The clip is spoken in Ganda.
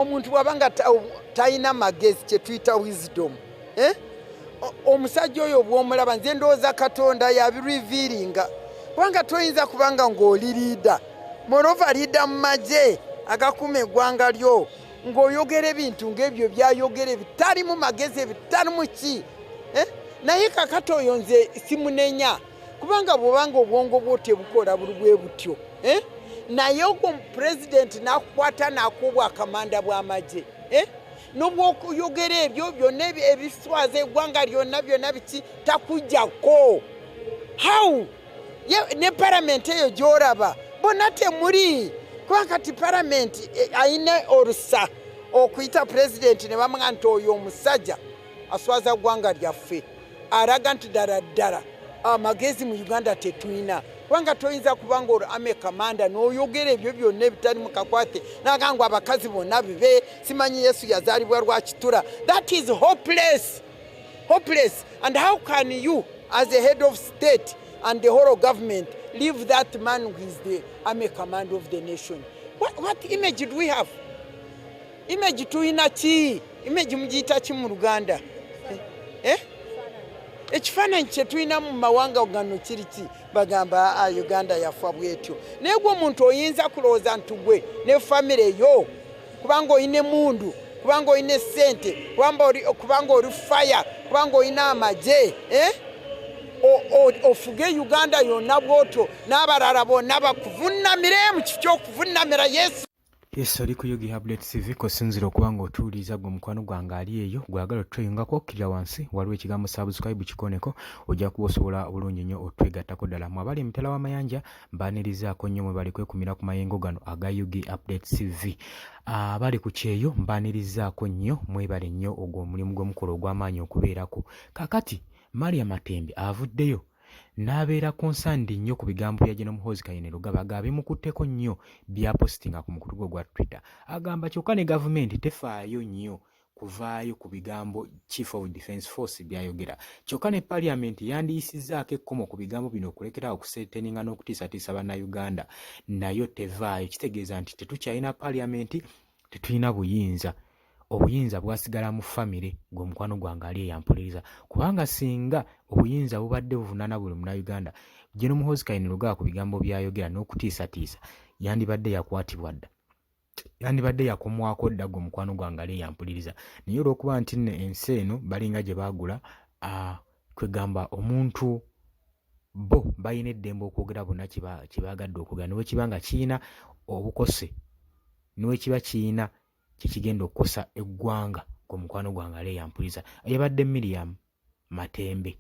Omuntu wabanga talina magezi kye tuyita wisdom omusajja oyo bw'omulaba nze ndowooza Katonda yabirevealinga kubanga toyinza kubanga ng'oli liida moreover liida mu magye agakuuma eggwanga lyo ng'oyogera ebintu ng'ebyo byayogera bitali mu magezi bitali mu ki naye kakati oyo nze simunenya kubanga bw'obanga obwongo bwo tebukola bwe butyo naye ogwo pulezidenti n'akukwata n'akubwa akamanda bw'amagye n'obwokuyogera ebyo byonna ebiswaza eggwanga lyonna byonna biki takujjako how ne paramenti eyo gy'oraba bonna temuli kubanga kati paramenti ayina olusa okuyita pulezidenti ne bamugamba nti oyo omusajja aswaza ggwanga lyaffe araga nti ddala ddala amagezi mu Uganda tetulina kubanga toyinza kubanga ame kamanda n'oyogera ebyo byonna ebitali mu kakwate n'agamba abakazi bonna bibe simanyi Yesu yazaalibwa lwa kitula. That is hopeless. And how can you as a head of state and the whole government leave that man who is the army commander of the nation? What image do we have? Image tulina ki? Image mugiyita ki mu Luganda? Ekifaananyi kye tulina mu mawanga gano kiri ki bagamba Uganda yafa bwetyo naye gwe omuntu oyinza kulowooza nti gwe ne famire yo kubanga oyina mundu kubanga oyina ssente kubanga oli faya kubanga oyina amagye ofuge Uganda yonna bwotyo n'abalala bonna bakuvunnamire mu kifo ky'okuvunnamira Yesu. Yes, oli ku Yogi Update TV kosinzira okubanga otuuliza gwe mukwano gwange ali eyo gwagala otweyungako okkirira wansi waliwo ekigambo subscribe kikoneko ojja kuba osobola obulungi nnyo otwegattako ddala mu abali emitala w'amayanja mbaanirizaako nnyo mwe bali kwekumira ku mayengo gano aga Yogi Update TV. Abali ku kyeyo mbaanirizaako nnyo mwebale nnyo ogwo omulimu gw'omukolo ogw'amaanyi okubeerako. Kaakati Maria Matembe avuddeyo n'abeera concerned nnyo ku bigambo bya General Muhoozi Kayini Lugaba abimukutteko nnyo bya postinga ku mukutu gwe gwa Twitter agamba kyokka ne gavumenti tefaayo nnyo kuvaayo ku bigambo Chief of Defence Force byayogera kyokka ne Parliament yandiyisizzaako ekkomo ku bigambo bino okulekera okuseeteninga n'okutiisatiisa bannayuganda nayo tevaayo kitegeeza nti tetukyalina Parliament tetulina buyinza obuyinza bwasigala mu famire gwe mukwano gwange ali eyampuliriza kubanga singa obuyinza bubadde buvunaana buli munnayuganda General Muhoozi Kayini Lugaba ku bigambo byayogera n'okutiisatiisa yandibadde yakwatibwa dda yandibadde yakomwako dda gwe mukwano gwange ali eyampuliriza naye olw'okuba nti nno ensi eno balinga gye baagula kwegamba omuntu bo balina eddembe okwogera bonna kibaagadde okwogera niwe kiba nga kiyina obukose niwe kiba kiyina kikigenda okukosa eggwanga gwe mukwano gwange ali eyampuliriza yabadde Miriam Matembe.